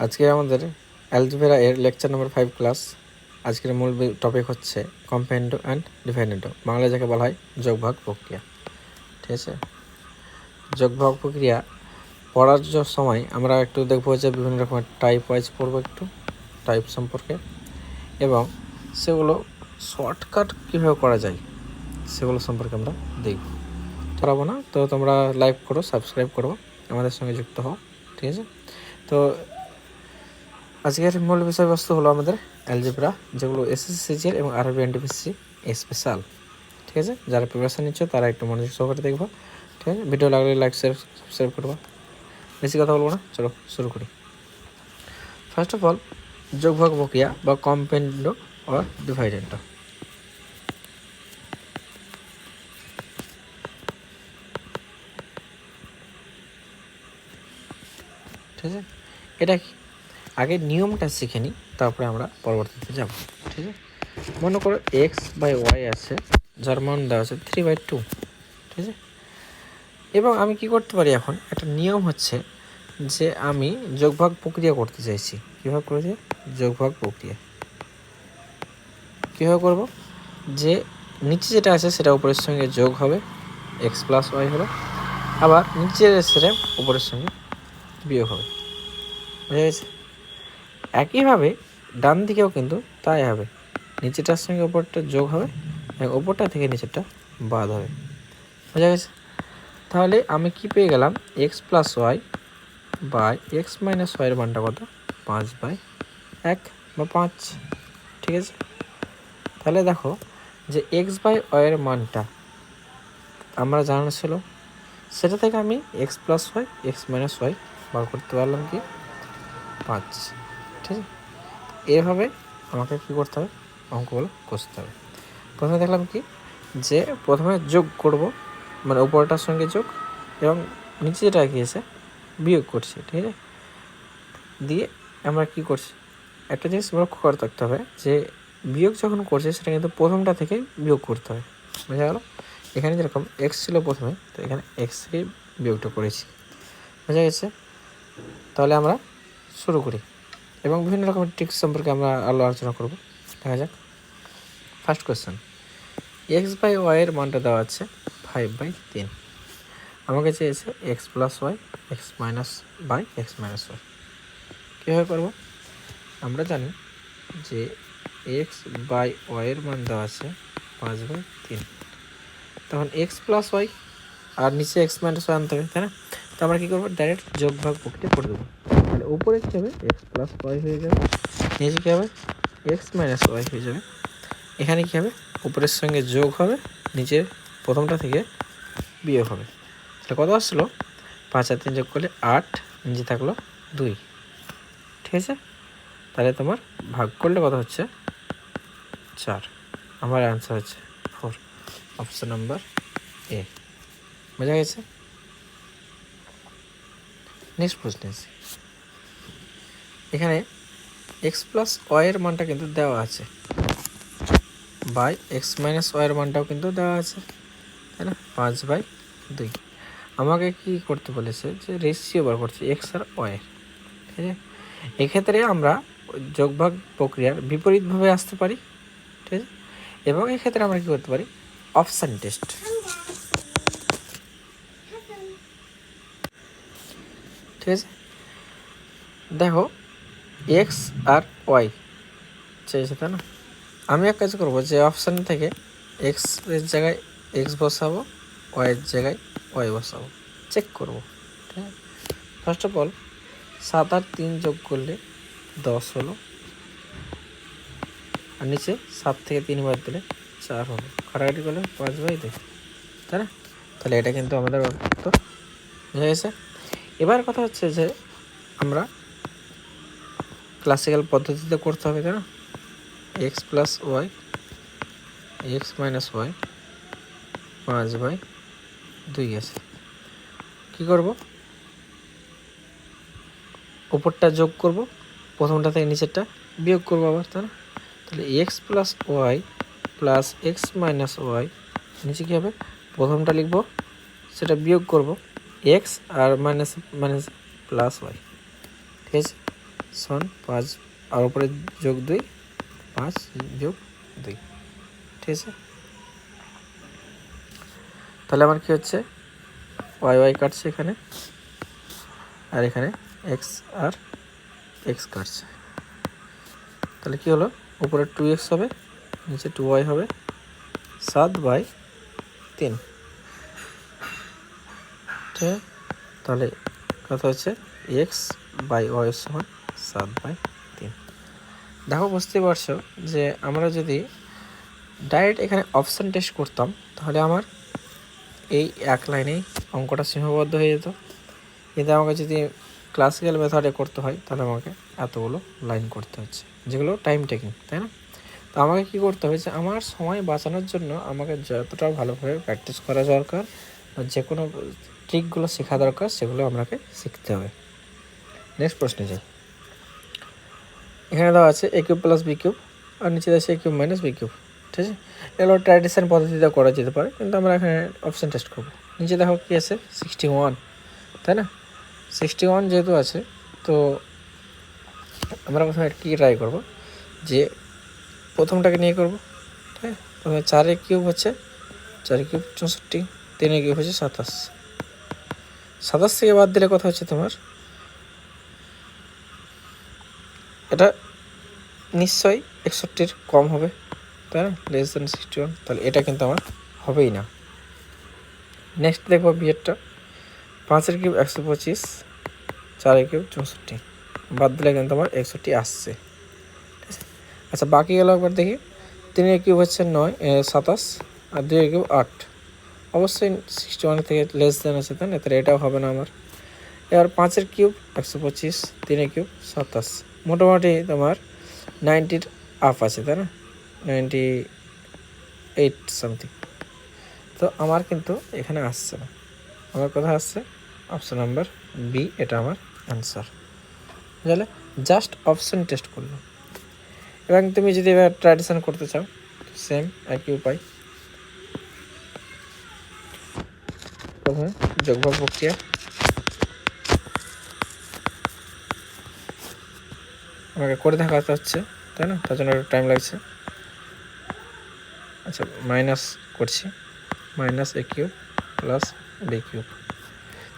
আজকে আমাদের অ্যালজেব্রা এর লেকচার নম্বর 5 ক্লাস। আজকের মূল টপিক হচ্ছে কম্পেন্ডো অ্যান্ড ডিফাইনেন্ডো, বাংলায় যাকে বলা হয় যোগভাগ প্রক্রিয়া। ঠিক আছে, যোগভাগ প্রক্রিয়া পড়ার সময় আমরা একটু দেখবো যে বিভিন্ন রকমের টাইপ ওয়াইজ পড়বো, একটু টাইপ সম্পর্কে, এবং সেগুলো শর্টকাট কীভাবে করা যায় সেগুলো সম্পর্কে আমরা দেখব। করাবো না তো তোমরা লাইক করো, সাবস্ক্রাইব করো, আমাদের সঙ্গে যুক্ত হও। ঠিক আছে, তো আজকের মূল বিষয়বস্তু হলো আমাদের অ্যালজেব্রা, যেগুলো এসএসসি সিজিএল এবং আরবি এনটিপিসি স্পেশাল। ঠিক আছে, যারা প্রিপারেশন নিচ্ছ তারা একটু মনোযোগ সহকারে দেখবো। ঠিক আছে, ভিডিও লাগলে লাইক শেয়ার সাবস্ক্রাইব করবো। বেশি কথা বলবো না, চলো শুরু করি। ফার্স্ট অফ অল, যোগভাগ প্রক্রিয়া বা কম্পেন্ডো অর ডিভাইডেন্ডো। ঠিক আছে, এটা কি আগে নিয়মটা শিখে নিই, তারপরে আমরা পরবর্তীতে যাব। ঠিক আছে, মনে করো x/y আছে, যার মান দেওয়া আছে 3/2। ঠিক আছে, এবং আমি কি করতে পারি, এখন একটা নিয়ম হচ্ছে যে আমি যোগভাগ প্রক্রিয়া করতে চাইছি। কীভাবে করে যে যোগভাগ প্রক্রিয়া কীভাবে করব, যে নিচে যেটা আছে সেটা উপরের সঙ্গে যোগ হবে, x+y হলো, আবার নিচের সেটা উপরের সঙ্গে বিয়োগ হবে। বুঝা গেছে? একইভাবে ডান দিকেও কিন্তু তাই হবে, নিচেটার সঙ্গে ওপরটা যোগ হবে এবং ওপরটা থেকে নিচেরটা বাদ হবে। বোঝা গেছে? তাহলে আমি কি পেয়ে গেলাম, x+y বাই x-y এর মানটা কত, 5/1 বা 5। ঠিক আছে, তাহলে দেখো যে x/y এর মানটা আমরা জানা ছিল, সেটা থেকে আমি x+y x-y বার করতে পারলাম কি 5। ঠিক আছে, এভাবে আমাকে কী করতে হবে, অঙ্কগুলো কষতে হবে। প্রথমে দেখলাম কি, যে প্রথমে যোগ করব, মানে উপরটার সঙ্গে যোগ এবং নিচে যেটা গিয়েছে বিয়োগ করছি। ঠিক আছে, দিয়ে আমরা কি করছি, একটা জিনিস লক্ষ্য করে থাকতে হবে যে বিয়োগ যখন করছে সেটা কিন্তু প্রথমটা থেকে বিয়োগ করতে হবে। বোঝা গেল? এখানে যেরকম এক্স ছিল প্রথমে, তো এখানে এক্স থেকে বিয়োগটা করেছি। বোঝা গেছে? তাহলে আমরা শুরু করি এবং বিভিন্ন রকমের ট্রিক্স সম্পর্কে আমরা আরও আলোচনা করব। দেখা যাক। ফার্স্ট কোয়েশ্চেন, x/y এর মানটা দেওয়া আছে 5/3। আমাকে চেয়েছে x+y x-y। কীভাবে করব, আমরা জানি যে x/y এর মান দেওয়া আছে 5/3, তখন x+y আর নিচে x-y আনতে হবে, তাই না? তো আমরা কী করবো, ডাইরেক্ট যোগভাগ প্রক্রিয়া করে দেবো। তাহলে উপরে কী হবে, x+y হয়ে যাবে, নিচে কী হবে, x-y হয়ে যাবে। এখানে কী হবে, উপরের সঙ্গে যোগ হবে, নিচের প্রথমটা থেকে বিয়োগ হবে। তাহলে কত আসছিলো, 5 আর 3 যোগ করলে 8, নিচে থাকলো 2। ঠিক আছে, তাহলে তোমার ভাগ করলে কত হচ্ছে, 4। আমার অ্যান্সার হচ্ছে 4, অপশন নাম্বার এ। বোঝা গেছে? নেক্সট প্রশ্ন, এখানে x+y এর মানটা কিন্তু দেওয়া আছে, বাই x-y এর মানটাও কিন্তু দেওয়া আছে, তাই না? 5/2। আমাকে কি করতে বলেছে, যে রেশিও বার করছে x আর y এর। ঠিক আছে, এক্ষেত্রে আমরা যোগভাগ প্রক্রিয়ার বিপরীতভাবে আসতে পারি। ঠিক আছে, এবং এক্ষেত্রে আমরা কী করতে পারি, অপশান টেস্ট। ঠিক আছে, দেখো এক্স আর ওয়াই চেয়েছে, তাই না? আমি এক কাজ করবো, যে অপশান থেকে এক্স এর জায়গায় এক্স বসাবো, ওয়াইয়ের জায়গায় ওয়াই বসাবো, চেক করবো। ঠিক আছে, ফার্স্ট অফ অল 7 আর 3 যোগ করলে 10 হলো, আর নিচে 7 থেকে 3 বাদ দিলে 4 হলো, কাটাকাটি করলে 5/2, তাই না? তাহলে এটা কিন্তু আমাদের উত্তর। বুঝা গেছে? এবার কথা হচ্ছে যে আমরা ক্লাসিক্যাল পদ্ধতিতে করতে হবে, তাই না? x+y x-y 5/2 আছে। কী করব, উপরটা যোগ করব, প্রথমটা থেকে নিচেরটা বিয়োগ করবো আবার, তাই না? তাহলে x+y x-y, নিচে কী হবে, প্রথমটা লিখব, সেটা বিয়োগ করব, x আর মাইনাস মাইনাস +y। ঠিক আছে, সমান 5 আর উপরে যোগ 2, 5 যোগ 2, ঠিক আছে। তাহলে আমার কি হচ্ছে, ওয়াই কাটছে এখানে, আর এখানে এক্স আর এক্স কাটছে। তাহলে কি হলো, উপরে 2x হবে, নিচে 2y হবে, 7/3, ঠিক আছে। তাহলে কথা হচ্ছে x/y সমান 7/3। দেখো বুঝতেই পারছো যে আমরা যদি ডাইরেক্ট এখানে অপশান টেস্ট করতাম তাহলে আমার এই এক লাইনেই অঙ্কটা সীমাবদ্ধ হয়ে যেত, কিন্তু আমাকে যদি ক্লাসিক্যাল মেথডে করতে হয় তাহলে আমাকে এতগুলো লাইন করতে হচ্ছে, যেগুলো টাইম টেকিং, তাই না। তো আমাকে কী করতে হবে, যে আমার সময় বাঁচানোর জন্য আমাকে যতটা ভালোভাবে প্র্যাকটিস করা দরকার, যে কোনো ট্রিকগুলো শেখা দরকার, সেগুলো আমাকে শিখতে হবে। নেক্সট প্রশ্নে যাই। এখানে দেওয়া আছে a cube plus B cube, আর নিচে আছে a cube minus B cube, ঠিক আছে। এগুলো ট্র্যাডিশন পদ্ধতিতে করা যেতে পারে, কিন্তু আমরা এখানে অপশান টেস্ট করবো। নিচে দেখো কী আছে, 61, তাই না। 61 যেহেতু আছে, তো আমরা প্রথমে কী ট্রাই করব, যে প্রথমটাকে নিয়ে করব, ঠিক আছে। প্রথমে 4 কিউব হচ্ছে 4 কিউব 64, 3 কিউব হচ্ছে 27, 27 থেকে বাদ দিলে কথা হচ্ছে তোমার, এটা নিশ্চয়ই 61 কম হবে, তাই না, লেস দেন 61, তাহলে এটা কিন্তু আমার হবেই না। নেক্সট দেখবো বিয়েরটা, 5 কিউব 125, 4 কিউব 64, বাদ দিলে কিন্তু আমার 61 আসছে, ঠিক আছে। আচ্ছা বাকি গেল একবার দেখি, 3 কিউব হচ্ছে 9, 27, আর 2 কিউব 8, অবশ্যই 61 থেকে লেস দেন আছে, তাই না, তাহলে এটাও হবে না আমার। এবার 5 কিউব 125, 3 কিউব 27, মোটামুটি তোমার 90 আপ আছে, তাই না, 98 সামথিং। তো আমার কিন্তু এখানে আসছে না, আমার কথা আসছে অপশান নাম্বার বি, এটা আমার অ্যান্সার। বুঝলে, জাস্ট অপশান টেস্ট করলো। এবং তুমি যদি এবার ট্র্যাডিশন করতে চাও, সেম একই উপায়, প্রথমে যোগফল প্রক্রিয়া, আমাকে করে দেখাতে হচ্ছে, তাই না, তার জন্য একটু টাইম লাগছে। আচ্ছা মাইনাস করছি, minus a cube plus b cube,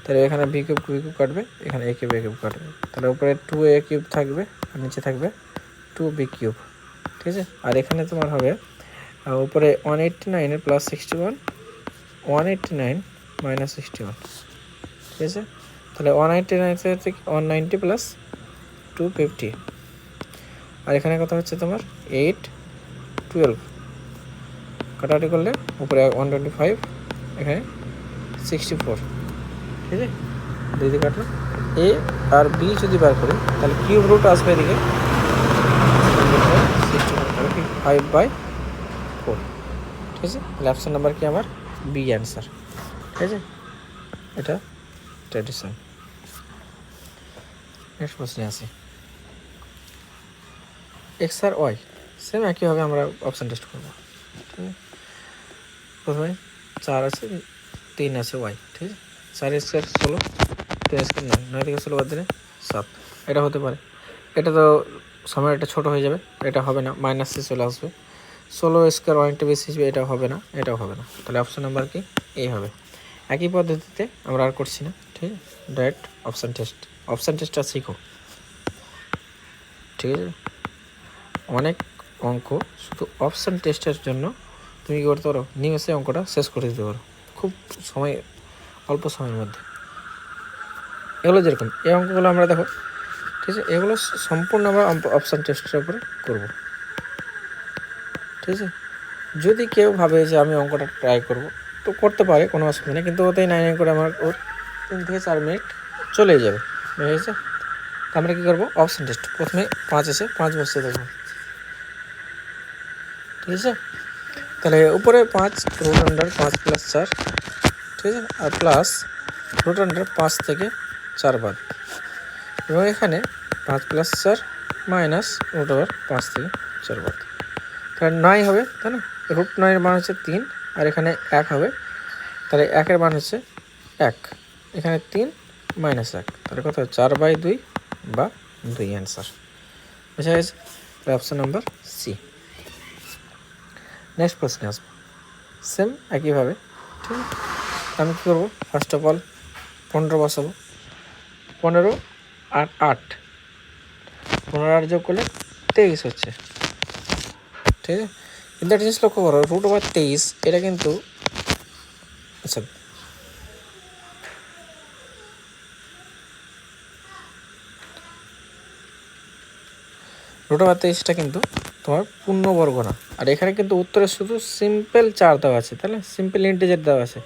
তাহলে এখানে b কিউব কাটবে, এখানে a কিউব কাটবে, তাহলে উপরে 2a কিউব থাকবে আর নিচে থাকবে 2b কিউব, ঠিক আছে। আর এখানে তোমার হবে উপরে 189 প্লাস 61, 189 মাইনাস 61, ঠিক আছে। তাহলে 189 থেকে 190 প্লাস 250, আর এখানে কথা হচ্ছে তোমার 8, 12, কাটাকাটি করলে উপরে 125, এখানে 64, ঠিক আছে। দুই দিকে কাটলো, এ আর বি যদি বার করি তাহলে কিউব রুট আসবে এদিকে 5/4, ঠিক আছে। তাহলে অপশান নাম্বার কি আমার বি অ্যান্সার, ঠিক আছে। এটা ট্র্যাডিশন। নেক্সট প্রশ্নে আসি, এক্স আর ওয়াই সেম একইভাবে আমরা অপশান টেস্ট করবো, ঠিক আছে। প্রথমে 4 আছে, 3 আছে ওয়াই, ঠিক আছে। 4 স্কোয়ার 16, 3 স্কোয়ার 9, 9 থেকে 16 বাদ দিলে 7, এটা হতে পারে। এটা তো সময় এটা ছোটো হয়ে যাবে, এটা হবে না, মাইনাসে চলে আসবে। 16 স্কোয়ার অনেকটা বেশি হিসেবে, এটাও হবে না, এটাও হবে না, তাহলে অপশান নাম্বার কি এই হবে। একই পদ্ধতিতে আমরা আর করছি না, ঠিক আছে। ডাইরেক্ট অপশান টেস্টটা শিখো, ঠিক আছে। অনেক অঙ্ক শুধু অপশান টেস্টের জন্য তুমি কী করতে পারো, নিমেষে অঙ্কটা শেষ করে দিতে পারো, খুব সময়, অল্প সময়ের মধ্যে। এগুলো যেরকম এই অঙ্কগুলো আমরা দেখো, ঠিক আছে, এগুলো সম্পূর্ণ আমরা অপশান টেস্টের উপরে করব, ঠিক আছে। যদি কেউ ভাবে যে আমি অঙ্কটা ট্রাই করব, তো করতে পারে, কোনো অসুবিধা নেই, কিন্তু ওতেই 9 করে আমার ওর 3 থেকে 4 মিনিট চলেই যাবে, ঠিক আছে। তো আমরা কী করবো, অপশান টেস্ট, প্রথমে 5 আছে, 5 বসে দেবো, ঠিক আছে। তাহলে উপরে 5 রুট আন্ডার 5 প্লাস 4, ঠিক আছে, আর প্লাস রুট আন্ডার 5 থেকে 4 বাদ, এবং এখানে 5 প্লাস 4 মাইনাস রুট ওভার 5 থেকে 4 বাদ, তাহলে 9 হবে, তাই না। রুট 9 এর মান হচ্ছে 3, আর এখানে 1 হবে, তাহলে 1-এর মান হচ্ছে 1, এখানে 3 মাইনাস 1, তাহলে কত 4/2 বা 2 অ্যান্সার। বুঝা গেছে? Option number C. নেক্সট প্রশ্নে আসবো, সেম একইভাবে, ঠিক আছে। আমি কী করবো, ফার্স্ট অফ অল 15 বসাবো। 15 আর 8, 15 8 যোগ করলে 23 হচ্ছে, ঠিক আছে। কিন্তু একটা জিনিস লক্ষ্য করো, √23 এটা কিন্তু, আচ্ছা √23টা কিন্তু তোমার পূর্ণবর্গ না, আর এখানে কিন্তু উত্তরে শুধু সিম্পল 4 দেওয়া আছে, তাহলে সিম্পল ইন্টিজার দেওয়া আছে,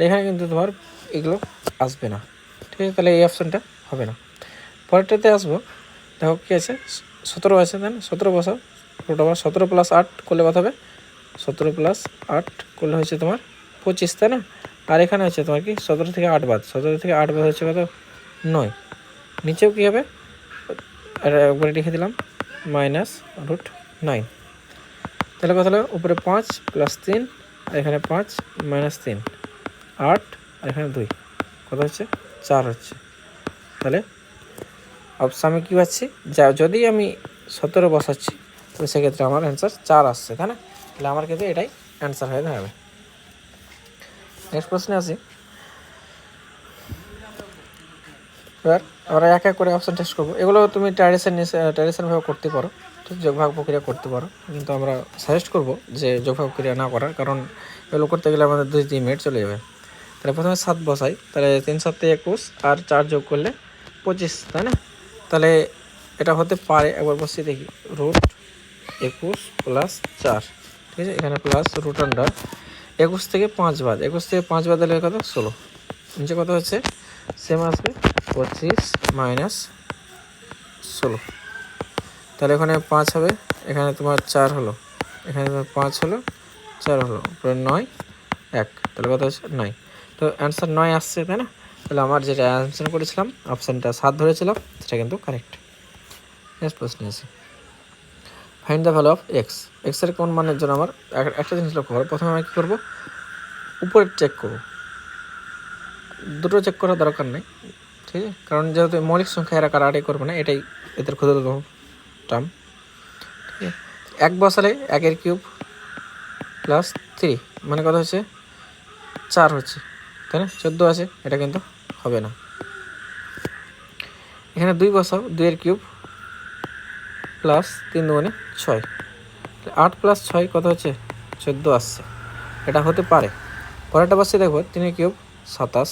এখানে কিন্তু তোমার এগুলো আসবে না, ঠিক আছে। তাহলে এই অপশানটা হবে না। পরেরটাতে আসবো, দেখো কী আছে, 17 আছে, তাই না? 17 বসাও, √17 + 8 করলে কত হবে, 17 + 8 করলে হচ্ছে তোমার 25, তাই না? আর এখানে হচ্ছে তোমার কি 17 থেকে 8 বাদ, 17 থেকে 8 বাদ হচ্ছে কত, 9। নিচেও কী হবে, আর একবারে লিখে দিলাম -√9। তাহলে কত হলো, উপরে 5 + 3, আর এখানে 5 - 3 8, আর এখানে 2, কত হচ্ছে 4 হচ্ছে। তাহলে অবশ্য আমি কী পাচ্ছি, যা যদি আমি 17 বসাচ্ছি তো সেক্ষেত্রে আমার অ্যান্সার 4 আসছে, তাই না? তাহলে আমার কিন্তু এটাই অ্যান্সার হয়ে দাঁড়াবে। নেক্সট প্রশ্নে আসি। এবার আমরা এক এক করে অপশান টেস্ট করবো। এগুলো তুমি ট্র্যাডিশনালভাবে করতে পারো, ঠিক, যোগভাগ প্রক্রিয়া করতে পারো, কিন্তু আমরা সাজেস্ট করবো যে যোগভাগ প্রক্রিয়া না করার, কারণ এগুলো করতে গেলে আমাদের 2-3 মিনিট চলে যাবে। তাহলে প্রথমে 7 বসাই, তাহলে 3 7 21, আর 4 যোগ করলে 25, তাই না? তাহলে এটা হতে পারে, একবার বসিয়ে দেখি, √21 + 4, ঠিক আছে। এখানে প্লাস √আন্ডার 21 থেকে 5 বাদ, 21 থেকে 5 বাদ দিলে কত, 16। নিচে কত হচ্ছে, সেম আসবে 25 - 16। তাহলে এখানে 5 হবে, এখানে তোমার 4 হলো, এখানে তোমার 5 হলো, 4 হলো, উপরে 9 1, তাহলে কত হচ্ছে 9। তো অ্যান্সার 9 আসছে, তাই না? তাহলে আমার যেটা অ্যান্সার করেছিলাম, অপশানটা 7 ধরেছিলাম, সেটা কিন্তু কারেক্ট। নেক্সট প্রশ্ন আছে, find the value of x. এক্সের কোন মানের জন্য আমার একটা জিনিস লক্ষ্য করো, প্রথমে আমি কী করবো, উপরে চেক করবো, দুটো চেক করার দরকার নেই, ঠিক আছে, কারণ যেহেতু মৌলিক সংখ্যা এরা কাটাকাটি করবে না, এটাই এদের ক্ষুদ্রতম টার্ম, ঠিক আছে। 1 বসালে 1 কিউব + 3 মানে কত হচ্ছে, 4 হচ্ছে, তাই না? 14 আছে, এটা কিন্তু হবে না। এখানে 2 বসাও, 2 কিউব + 3 × 6, 8 + 6 কত হচ্ছে, 14 আসছে, এটা হতে পারে। পরেরটা বসিয়ে দেখবো, 3 কিউব 27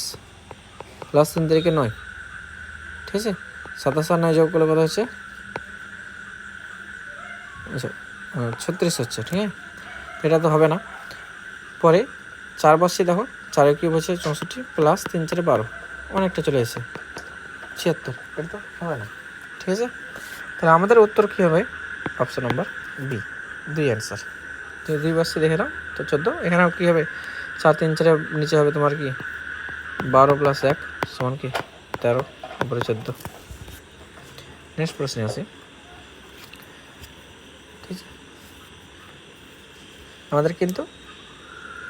+ 3 × 9, ঠিক আছে। 27 আর 9 যোগ করলে কত হচ্ছে, আচ্ছা 36 হচ্ছে, ঠিক আছে। এটা তো হবে না। পরে 4 বসিয়ে দেখো, 4 কিউব হচ্ছে 64 + 3 × 4 12, অনেকটা চলে এসেছে 76, এটা তো হবে না, ঠিক আছে। তাহলে আমাদের উত্তর কী হবে, অপশন নাম্বার বি, 2 অ্যান্সার। তো 2 বসিয়ে দেখে নাও, তো 14, এখানেও কী হবে, 4 3 4 নিচে হবে তোমার কি 12 + 1 সমান কি 13, উপরে 14। নেক্সট প্রশ্নে আসি, ঠিক আছে। আমাদের কিন্তু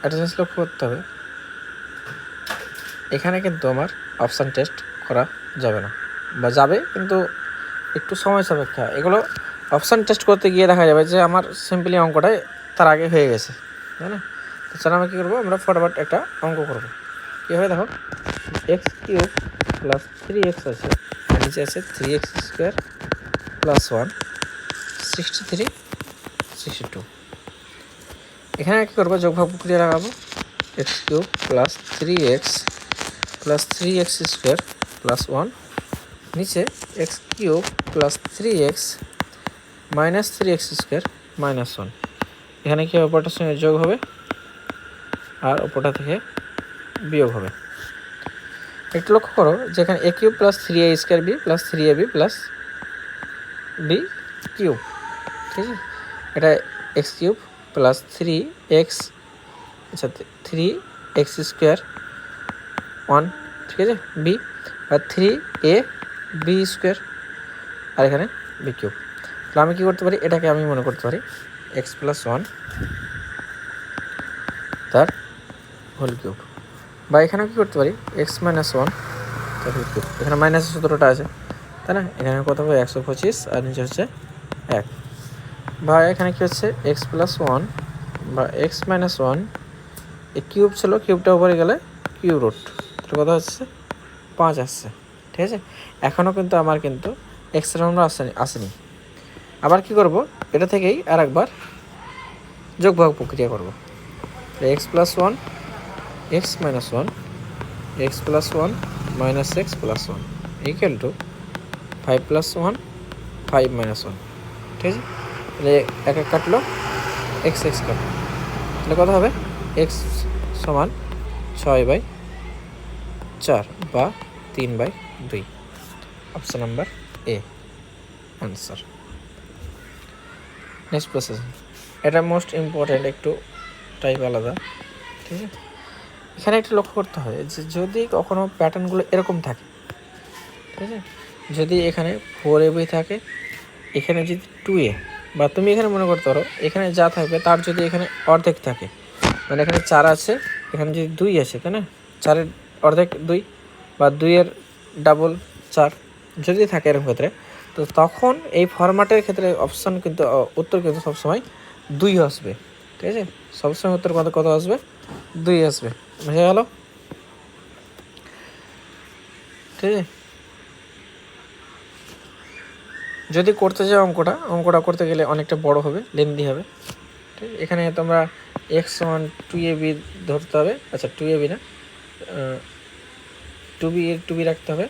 একটা জিনিস লক্ষ্য করতে হবে, এখানে কিন্তু আমার অপশান টেস্ট করা যাবে না, বা যাবে কিন্তু একটু সময় সাপেক্ষা। এগুলো অপশান টেস্ট করতে গিয়ে দেখা যাবে যে আমার সিম্পলি অঙ্কটাই তার আগে হয়ে গেছে, তাই না? তো স্যার আমরা কী করবো, আমরা ফটাফট একটা অঙ্ক করবো। কী হবে দেখো, x³ + 3x আছে, আর নিচে আছে 3x² + 1 63 62। এখানে কী করবো, যোগভাগ প্রক্রিয়া লাগাবো, x³ + 3x + 3x² + 1, নিচে x³ + 3x - 3x² - 1। এখানে কি অপরটার সঙ্গে যোগ হবে, আর অপরটা থেকে বিয়োগ হবে। একটু লক্ষ্য করো যে এখানে a³ + 3a² + 3ab + b cube, ঠিক আছে। এটা x³ + 3x, আচ্ছা 3x² 1, ঠিক আছে, b, আর 3ab², আর এখানে b³। তাহলে আমি কী করতে পারি, এটাকে আমি মনে করতে পারি x + 1 তার হোল কিউব, বা এখানেও কী করতে পারি x - 1 তার হোল কিউব। এখানে মাইনাসের সূত্রটা আছে, তাই না? এখানে কত হবে 125 আর নিচে হচ্ছে 1, বা এখানে কী হচ্ছে এক্স প্লাস 1 বা এক্স মাইনাস 1, এই কিউব ছিল, কিউবটা উপরে গেলে কিউব রুট, তাহলে কত হচ্ছে 5 আসছে। ঠিক আছে, এখনও কিন্তু আমার কিন্তু এক্সের আমরা আসেনি। আবার কি করব, এটা থেকেই আর একবার যোগ ভাগ প্রক্রিয়া করব। X plus 1 x minus 1 x plus 1 minus x plus 1 equal to 5 plus 1 5 minus 1। ঠিক আছে, তাহলে এক কাটলো, এক্স এক্স কাটলো, তাহলে কত হবে এক্স সমান 6/4 বা 3/2। Option number A answer. Next process, এটা মোস্ট ইম্পর্ট্যান্ট, একটু টাইপ আলাদা। ঠিক আছে, এখানে একটু লক্ষ্য করতে হয় যে যদি কখনও প্যাটার্নগুলো এরকম থাকে, ঠিক আছে, যদি এখানে 4ab থাকে, এখানে যদি 2a, বা তুমি এখানে মনে করতে পারো এখানে যা থাকবে তার যদি এখানে অর্ধেক থাকে, মানে এখানে 4 আছে, এখানে যদি 2 আছে, তাই না, 4-এর অর্ধেক 2 বা 2-এর ডাবল 4 যদি থাকে এরকম ক্ষেত্রে, তো তখন এই ফরম্যাটের ক্ষেত্রে অপশান কিন্তু উত্তর কিন্তু সবসময় 2 আসবে। ঠিক আছে, সবসময় উত্তর কত আসবে 2 আসবে। বুঝে গেল? ঠিক আছে, যদি করতে যাও অঙ্কটা করতে গেলে অনেকটা বড় হবে, লেন্দি হবে। ঠিক আছে, এখানে তোমরা এক্স সমান 2ab ধরতে হবে। আচ্ছা 2ab না, 2b রাখতে হবে।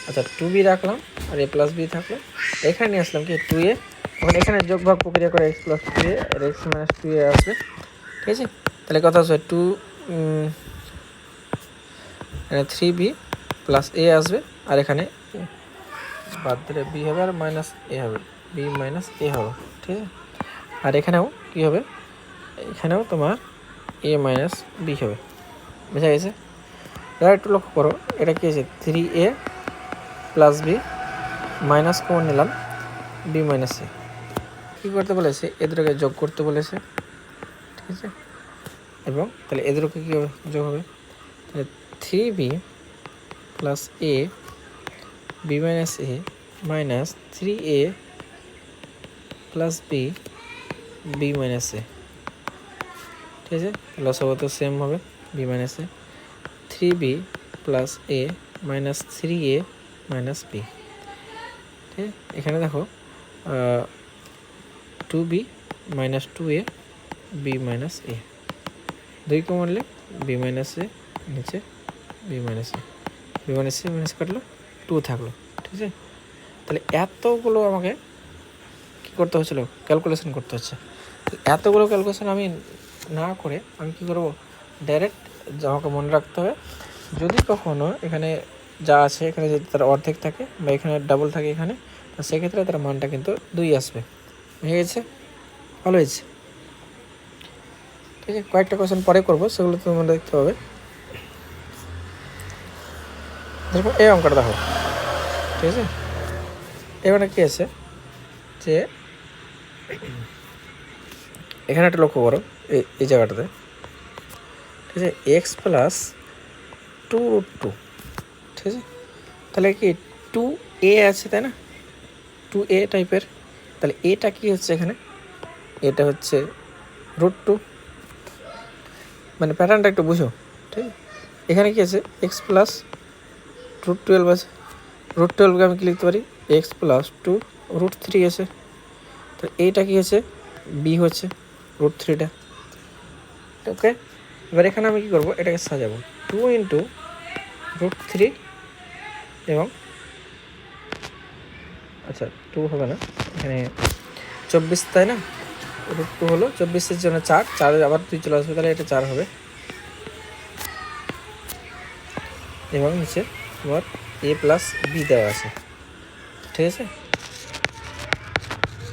আচ্ছা 2b রাখলাম আর a প্লাস বি থাকলো, এখানে নিয়ে আসলাম কি 2a, তখন এখানে যোগ ভাগ প্রক্রিয়া করে এক্স প্লাস 2a আর এক্স মাইনাস 2a আসবে। ঠিক আছে, তাহলে কথা আসবে 3b প্লাস a আসবে, আর এখানে বাদ দিলে বি হবে আর মাইনাস এ হবে, বি মাইনাস এ হবে। ঠিক আছে, আর এখানেও কী হবে, এখানেও তোমার এ মাইনাস বি হবে। বুঝা গেছে? এবার একটু লক্ষ্য করো, এটা কী আছে 3a plus B minus common নিলাম বি মাইনাস এ, কী করতে বলেছে এদেরকে যোগ করতে বলেছে। ঠিক আছে, এবং তাহলে এদেরকে কী হবে যোগ হবে, তাহলে 3b plus A B minus A minus 3a plus B B minus A. ঠিক আছে, লসাগু তো সেম হবে, B minus A, 3b plus A minus 3a minus B. ঠিক আছে, এখানে দেখো 2b minus 2a B minus এ, 2 কমালে বি মাইনাস এ, নিচে B minus A, B minus A minus কাটলো 2 থাকলো। ঠিক আছে, তাহলে এতগুলো আমাকে কী করতে হচ্ছিল, ক্যালকুলেশন করতে হচ্ছে। এতগুলো ক্যালকুলেশন আমি না করে আমি কী করবো, ডাইরেক্ট আমাকে মনে রাখতে হবে যদি কখনো এখানে যা আছে এখানে যদি তার অর্ধেক থাকে বা এখানে ডাবল থাকে এখানে, তো সেক্ষেত্রে তার মানটা কিন্তু 2 আসবে। হয়ে গেছে? ভালো হয়েছে। ঠিক আছে, কয়েকটা কোয়েশ্চেন পরে করবো, সেগুলো তোমার দেখতে হবে। দেখো এই অঙ্কটা দেখো, ঠিক আছে, এবারে কী আছে যে এখানে একটা লক্ষ্য করো এই জায়গাটাতে, ঠিক আছে, এক্স প্লাস 2√2। ঠিক আছে, তাহলে কি 2a আছে, তাই না, 2a টাইপের, তাহলে এটা কি হচ্ছে এখানে, এটা হচ্ছে √2, মানে প্যাটার্নটা একটু বুঝো। ঠিক আছে, এখানে কি আছে এক্স প্লাস √12 আছে, √12কে আমি কি লিখতে পারি এক্স প্লাস 2√3 আছে, তো এইটা কি আছে বি হচ্ছে √3টা। ওকে, এবার এখানে আমি কী করবো, এটাকে সাজাবো 2 × √3 এবং আচ্ছা 2 হবে না, এখানে 24, তাই না, √2 হলো 24-এর জন্য 4 আবার 2 চলে আসবে, তাহলে এটা 4 হবে। এবং নিচে তোমার এ প্লাস বি দেওয়া আছে। ঠিক আছে,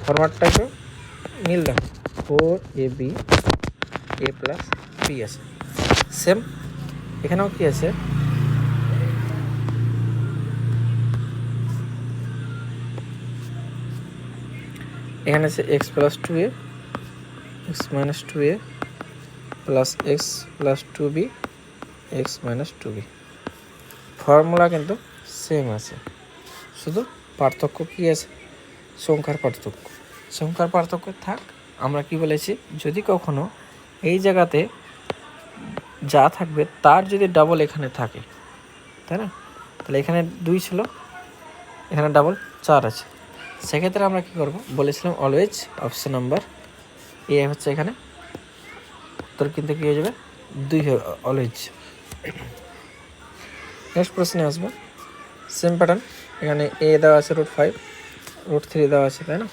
ফরম্যাটটা একটু মিল দেখো, 4ab এ প্লাস বি আছে, সেম এখানেও কি আছে, এখানে আছে x plus 2a x minus 2a plus x plus 2b x minus two B. Formula কিন্তু সেম আছে, শুধু পার্থক্য কী আছে? সংখ্যার পার্থক্য। সংখ্যার পার্থক্য থাক। আমরা কি বলেছি, যদি কখনো এই জায়গাতে যা থাকবে তার যদি ডাবল এখানে থাকে, তাই না? তাহলে এখানে 2 ছিল, এখানে ডাবল 4 আছে, সেক্ষেত্রে আমরা কি করব? বলেছিলাম অলওয়েজ অপশন নাম্বার এ হচ্ছে এখানে উত্তর কিন্তু কী হয়ে যাবে? 2 অলওয়েজ। নেক্সট প্রশ্নে আসবো, সেম প্যাটার্ন। এখানে এ দেওয়া আছে √5, √3 দেওয়া আছে, তাই না?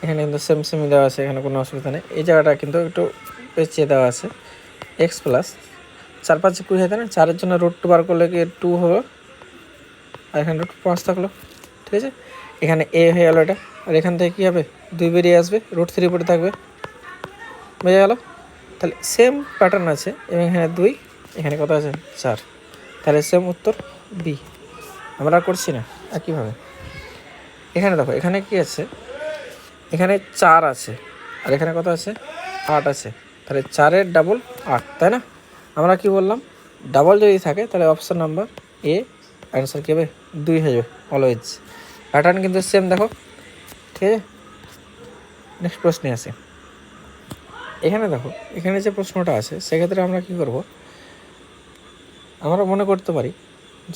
এখানে কিন্তু সেমই দেওয়া আছে, এখানে কোনো অসুবিধা নেই। এই জায়গাটা কিন্তু একটু পেঁচিয়ে দেওয়া আছে, এক্স প্লাস 4 5 20 হয়, তাই না? 4-এর জন্য √2 বার করলে কি 2 হবে, আর এখানে √5 থাকলো, ঠিক আছে? এখানে এ হয়ে গেলো এটা, আর এখান থেকে কী হবে? 2 বেরিয়ে আসবে, √3 পড়ে থাকবে, বোঝা গেল? তাহলে সেম প্যাটার্ন আছে, এবং এখানে 2, এখানে কত আছে? 4। তাহলে সেম উত্তর বি। আমরা আর করছি না একইভাবে। এখানে দেখো, এখানে কি আছে? এখানে 4 আছে, আর এখানে কত আছে? 8 আছে। তাহলে 4-এর ডাবল 8, তাই না? আমরা কি বললাম? ডাবল যদি থাকে তাহলে অপশান নাম্বার এ অ্যান্সার কী হবে? 2 হয়ে যাবে অলওয়েজ। প্যাটার্ন কিন্তু সেম, দেখো, ঠিক আছে? নেক্সট প্রশ্নে আসে। এখানে দেখো, এখানে যে প্রশ্নটা আছে সেক্ষেত্রে আমরা কি করব? আমরা মনে করতে পারি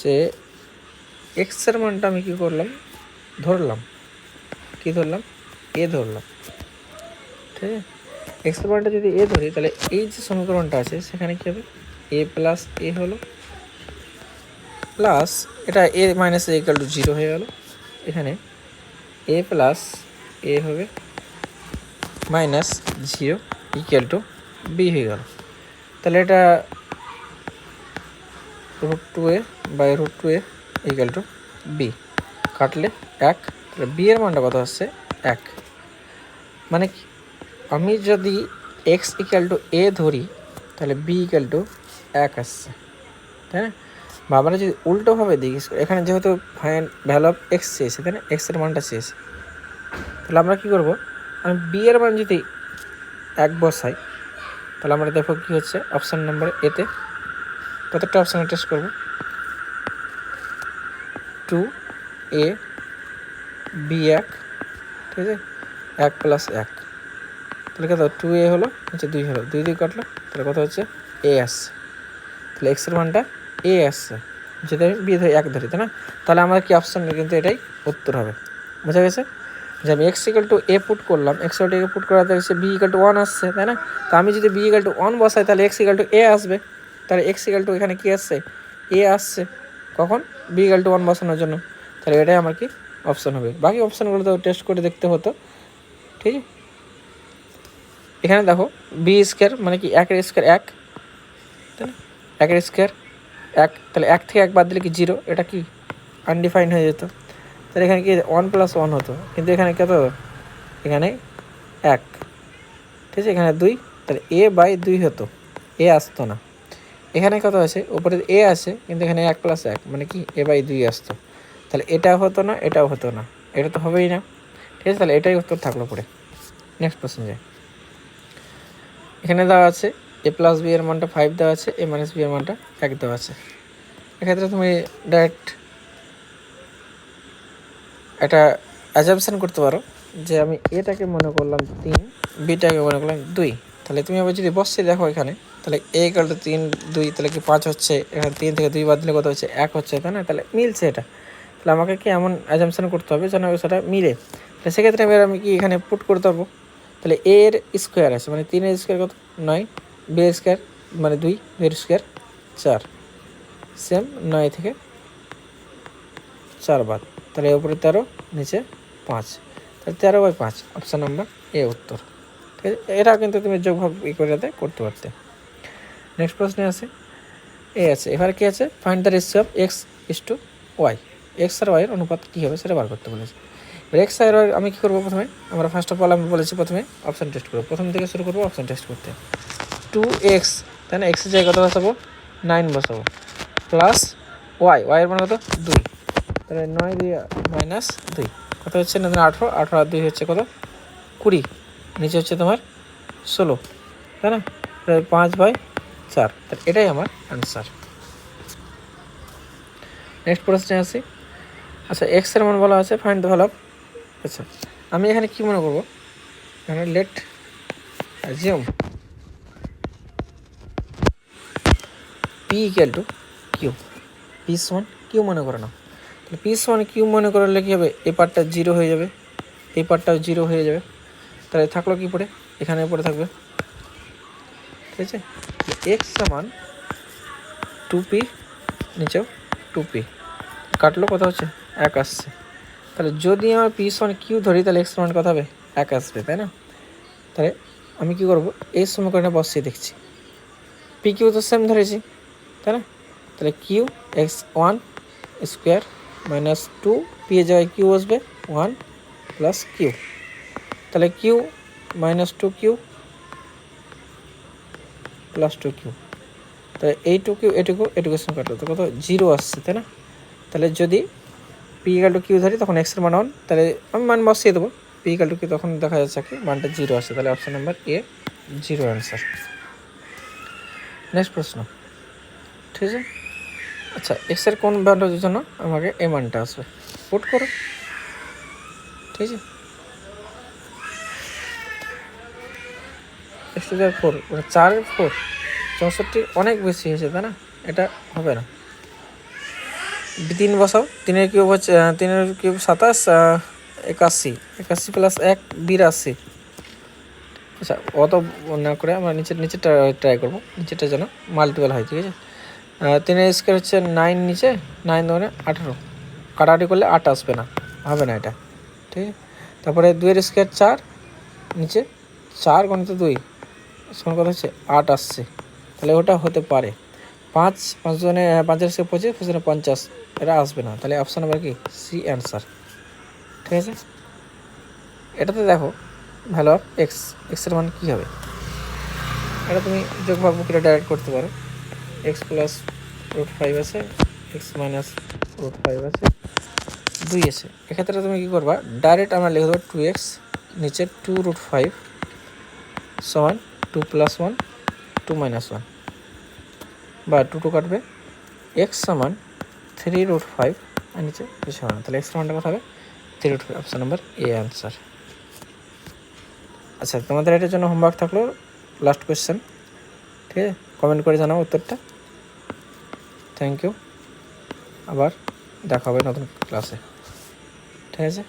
যে এক্সের মানটা আমি কি করলাম? ধরলাম, কি ধরলাম? এ ধরলাম, ঠিক আছে? এক্সের মানটা যদি এ ধরি তাহলে এই যে সমীকরণটা আছে সেখানে কী হবে? এ প্লাস এ হলো, প্লাস এটা এ মাইনাস এ ইকুয়াল টু 0 হয়ে গেল। এখানে এ প্লাস এ হবে মাইনাস 0 ইকুয়াল টু বি হয়ে গেল। তাহলে এটা √2a by √2a equal to B, কাটলে 1। তাহলে বি এর মানটা কত আসছে? 1। মানে কি, আমি যদি এক্স ইকুয়াল টু এ ধরি তাহলে বি ইকুয়াল টু 1 আসছে, তাই না? বা আমরা যদি উল্টোভাবে দিই, এখানে যেহেতু ভ্যালু অফ এক্স চেয়েছে, তাই না? এক্সের মানটা চেয়েছে, তাহলে আমরা কী করবো? আমি বি এর মান যদি 1 বসাই তাহলে আমরা দেখো কী হচ্ছে অপশান নাম্বার এতে। প্রত্যেকটা অপশানে টেস্ট করবো। 2a বি 1, ঠিক আছে? 1 প্লাস 1, তাহলে কত? 2a হলো, হচ্ছে 2 হলো, 2 2 কাটলো, তাহলে কত হচ্ছে? এ আসছে। তাহলে এক্সের মানটা এ আসছে, যদি আমি বি ধরি 1 ধরি, তাই না? তাহলে আমার কি অপশান? কিন্তু এটাই উত্তর হবে, বোঝা গেছে? যে আমি X equal to A put করলাম, X equal to A put করাতে হচ্ছে বি ইকুয়াল টু 1 আসছে, তাই না? তো আমি যদি বি ইকুয়াল টু 1 বসাই তাহলে এক্স ইকুয়াল টু এ আসবে। তাহলে এক্স ইকুয়াল টু এখানে কী আসছে? এ আসছে। কখন? বি ইকুয়াল টু 1 বসানোর জন্য। তাহলে এটাই আমার কি অপশান হবে। বাকি অপশানগুলো তো টেস্ট করে দেখতে হতো, ঠিক আছে? এখানে দেখো বি স্কোয়ার মানে কি 1 এর স্কোয়ার 1, তাই না? 1 এর স্কোয়ার 1, তাহলে 1 থেকে 1 বাদ দিলে কি 0, এটা কি আনডিফাইন্ড হয়ে যেত। তাহলে এখানে কি 1 + 1 হতো, কিন্তু এখানে কত? এখানে 1, ঠিক আছে? এখানে 2, তাহলে a বাই 2 হতো, এ আসতো না। এখানে কত আছে? উপরে এ আছে, কিন্তু এখানে 1 + 1 মানে কি a বাই 2 আসতো। তাহলে এটাও হতো না, এটাও হতো না, এটা তো হবেই না, ঠিক আছে? তাহলে এটাই উত্তর থাকলো পরে। নেক্সট প্রশ্ন যায়। এখানে দেওয়া আছে a প্লাস বি এর মানটা 5 দেওয়া আছে, a মাইনাস বি এর মানটা 1 দেওয়া আছে। এক্ষেত্রে তুমি ডাইরেক্ট একটা অ্যাজাম্পশন করতে পারো যে আমি এটাকে মনে করলাম 3, বিটাকে মনে করলাম 2। তাহলে তুমি আবার যদি বসে দেখো এখানে, তাহলে এ ইকুয়াল টু 3 2, তাহলে কি 5 হচ্ছে। এখানে 3 থেকে 2 বাদ দিলে কত হচ্ছে? 1 হচ্ছে, তাই না? তাহলে মিলছে এটা। তাহলে আমাকে কি এমন অ্যাজাম্পশন করতে হবে যেন সেটা মিলে। তাহলে সেক্ষেত্রে আমি কি এখানে পুট করতে পারবো? তাহলে এ এর স্কোয়ার আছে মানে 3 এর স্কোয়ার কত? 9, বি এর স্কোয়ার মানে 2, বি এর স্কোয়ার 4, সেম 9 থেকে 4 বাদ, তাহলে উপরে 13, নিচে 5, তাহলে 13/5 অপশান নাম্বার এ উত্তর, ঠিক আছে? এটা কিন্তু তুমি যোগভাগ করে করতে পারতে। নেক্সট প্রশ্নে আছে এ আছে, এবারে কী আছে? Find the ratio of X is to Y. X আর ওয়াইয়ের অনুপাত কী হবে সেটা বার করতে বলেছে। এবার এক্স আর ওয়াই আমি কী করবো? প্রথমে আমরা ফার্স্ট অফ অল আমি বলেছি প্রথমে অপশান টেস্ট করবো, প্রথম থেকে শুরু করবো অপশান টেস্ট করতে। 2x, তাই না? এক্সের জায়গায় কত বসাবো? 9 বসাবো, প্লাস ওয়াইয়ের মানে কত? 2, তাহলে 9 দিয়ে মাইনাস 2 কত হচ্ছে? না 18, 18 আর 2 হচ্ছে কত? 20, নিচে হচ্ছে তোমার 16, তাই না? 5/4, তাহলে এটাই আমার অ্যান্সার। নেক্সট প্রশ্নে আসি। আচ্ছা, এক্স এর মান বলা আছে ফাইন্ড দ্য ভ্যালু অফ। আচ্ছা, আমি এখানে কি মনে করবো, এখানে let assume P equal to Q, P সমান কিউ মনে করে নাও। তাহলে পি সমান কিউ মনে করলে কী হবে, এই পার্টটা জিরো হয়ে যাবে, এই পার্টটাও জিরো হয়ে যাবে। তাহলে থাকলো কি পড়ে, এখানে পড়ে থাকবে, ঠিক আছে। এক্স সমান 2p, নিচেও 2p, কাটলো কত হচ্ছে 1 আসছে। তাহলে যদি আমার পি সমান কিউ ধরি তাহলে এক্স সমান কত হবে, 1 আসবে, তাই না। তাহলে আমি কি করব, এই সমীকরণে বসিয়ে দেখছি, পি কিউ তো সেম ধরেছি, তাই না। তাহলে Q x 1 square minus 2 P এর জায়গায় কিউ বসবে 1 প্লাস কিউ। তাহলে Q minus 2 Q plus 2 Q, তাহলে এইটুকু এটুকুর সঙ্গে কাটলো তো কত 0 আসছে, তাই না। তাহলে যদি পি ইকাল টু কিউ ধরি তখন এক্সের মান 1, তাহলে আমি মান বসিয়ে দেবো, পি ইকাল টু কিউ, তখন দেখা যাচ্ছে কি মানটা 0 আসছে। তাহলে option number A 0 answer. Next প্রশ্ন, ঠিক আছে। আচ্ছা, এক্সের কোন ভ্যালুর জন্য আমাকে এই মানটা আসবে, পুট করো, ঠিক আছে। এক্স টু দেওয়ার 4, মানে 4 64 অনেক বেশি হয়েছে, তাই না, এটা হবে না। 3 বসাও, 3 কিউব হচ্ছে 3 কিউব 27, 81 প্লাস 1 82। আচ্ছা, অত না করে আমরা নিচেরটা ট্রাই করবো, নিচেরটা যেন মাল্টিপল হয়, ঠিক আছে। 3 স্কোয়ার হচ্ছে 9, নিচে 9 মানে 18, কাটাকাটি করলে 8 আসবে না, হবে না এটা, ঠিক আছে। তারপরে 2 স্কোয়ার 4, নিচে 4 গণিত 2 সমান কথা হচ্ছে 8 আসছে, তাহলে ওটা হতে পারে। 5 জনে 5 স্কোয়ার 25, 5 50, এটা আসবে না, তাহলে অপশান নাম্বার কি সি অ্যান্সার, ঠিক আছে। এটাতে দেখো ভ্যালু অফ এক্সের মান কী হবে, এটা তুমি যোগ ভাগ করে ডাইরেক্ট করতে পারো। এক্স প্লাস √5 আছে, এক্স মাইনাস √5 আছে, 2 আছে। এক্ষেত্রে তুমি কী করবা, ডাইরেক্ট আমরা লিখে দেবো 2x, নিচে 2√5 সমান 2 + 1 2 - 1, বা 2 কাটবে, এক্স সমান 3√5 আর নিচে কিছু হবে না, তাহলে এক্স মানটা কথা হবে 3√5, অপশান নাম্বার এ অ্যান্সার। আচ্ছা, তোমাদের এটার জন্য হোমওয়ার্ক থাকলো লাস্ট কোয়েশ্চেন, ঠিক আছে, কমেন্ট করে জানাও উত্তরটা। থ্যাংক ইউ, আবার দেখা হবে নতুন ক্লাসে, ঠিক আছে।